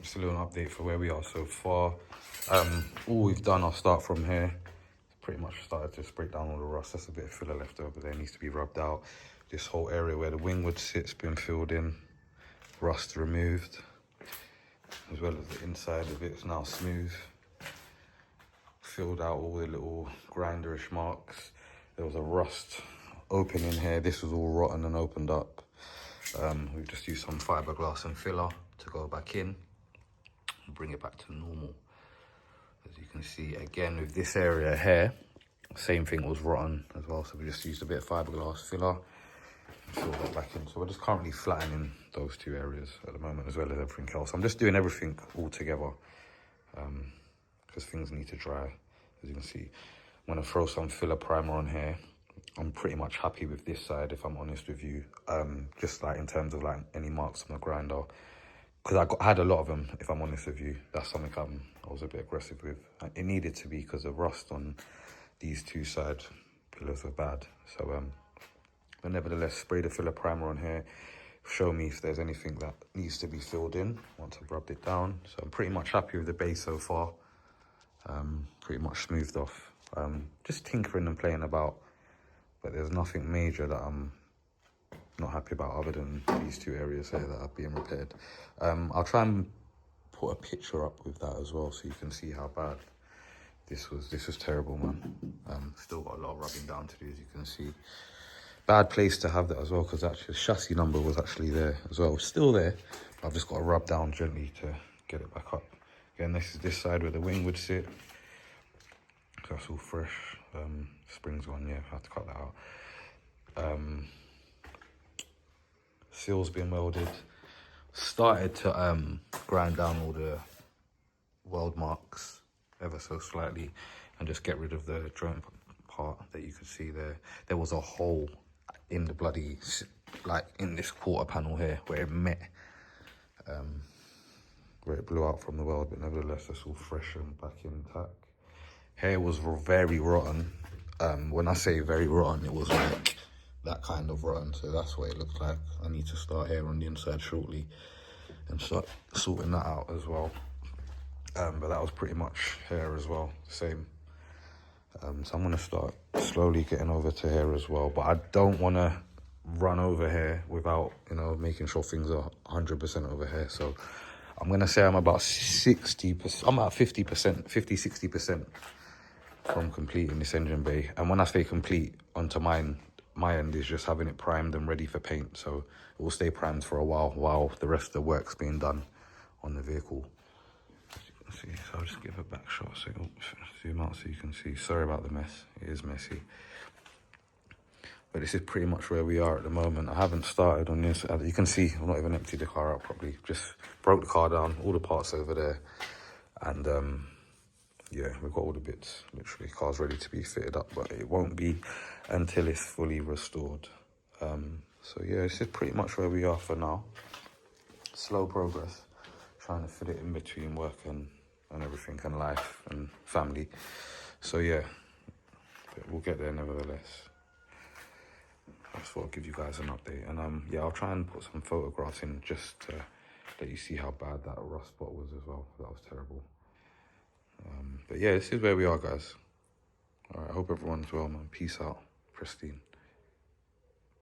just a little update for where we are so far. All we've done, I'll start from here. Pretty much started to spray down all the rust. That's a bit of filler left over there, needs to be rubbed out. This whole area where the wing would sit's been filled in, rust removed, as well as the inside of it's now smooth. Filled out all the little grinderish marks. There was a rust opening here. This was all rotten and opened up. We've just used some fiberglass and filler to go back in and bring it back to normal. As you can see, again with this area here, same thing was rotten as well. So we just used a bit of fiberglass filler and filled that back in. So we're just currently flattening those two areas at the moment, as well as everything else. I'm just doing everything all together because things need to dry. As you can see, I'm gonna throw some filler primer on here. I'm pretty much happy with this side, if I'm honest with you. Just like in terms of like any marks on the grinder, because I had a lot of them, if I'm honest with you. That's something I was a bit aggressive with. It needed to be because the rust on these two side pillars were bad. So, but nevertheless, spray the filler primer on here. Show me if there's anything that needs to be filled in once I've rubbed it down. So I'm pretty much happy with the base so far. Pretty much smoothed off. Just tinkering and playing about. But there's nothing major that I'm not happy about other than these two areas here that are being repaired. I'll try and put a picture up with that as well so you can see how bad this was. This was terrible, man. Still got a lot of rubbing down to do, as you can see. Bad place to have that as well, because actually the chassis number was actually there as well. It's still there. I've just got to rub down gently to get it back up. Again, this is this side where the wing would sit. So that's all fresh. Springs on, yeah, I have to cut that out. Seals been welded. Started to grind down all the weld marks ever so slightly and just get rid of the joint part that you could see there. There was a hole in the bloody, like in this quarter panel here where it met, where it blew out from the weld, but nevertheless, that's all fresh and back intact. Hair was very rotten. When I say very rotten, it was like that kind of rotten. So that's what it looks like. I need to start hair on the inside shortly and start sorting that out as well. But that was pretty much hair as well, same. So I'm gonna start slowly getting over to hair as well. But I don't wanna run over hair without, you know, making sure things are 100% over hair. So I'm gonna say I'm about 60%, I'm about 50%, 50-60% from completing this engine bay. And when I say complete, onto my end is just having it primed and ready for paint. So it will stay primed for a while the rest of the work's being done on the vehicle. As you can see, so I'll just give a back shot so you'll zoom out so you can see. Sorry about the mess, it is messy. But this is pretty much where we are at the moment. I haven't started on this. You can see I've not even emptied the car out properly. Just broke the car down, all the parts over there. And yeah, we've got all the bits, literally. Car's ready to be fitted up, but it won't be until it's fully restored. So yeah, this is pretty much where we are for now. Slow progress, trying to fit it in between work and everything, and life and family. So yeah, but we'll get there nevertheless. I just thought I'd give you guys an update. And yeah, I'll try and put some photographs in just to let you see how bad that rust spot was as well. That was terrible. But yeah, this is where we are, guys. All right, I hope everyone's well, man. Peace out. Pristine.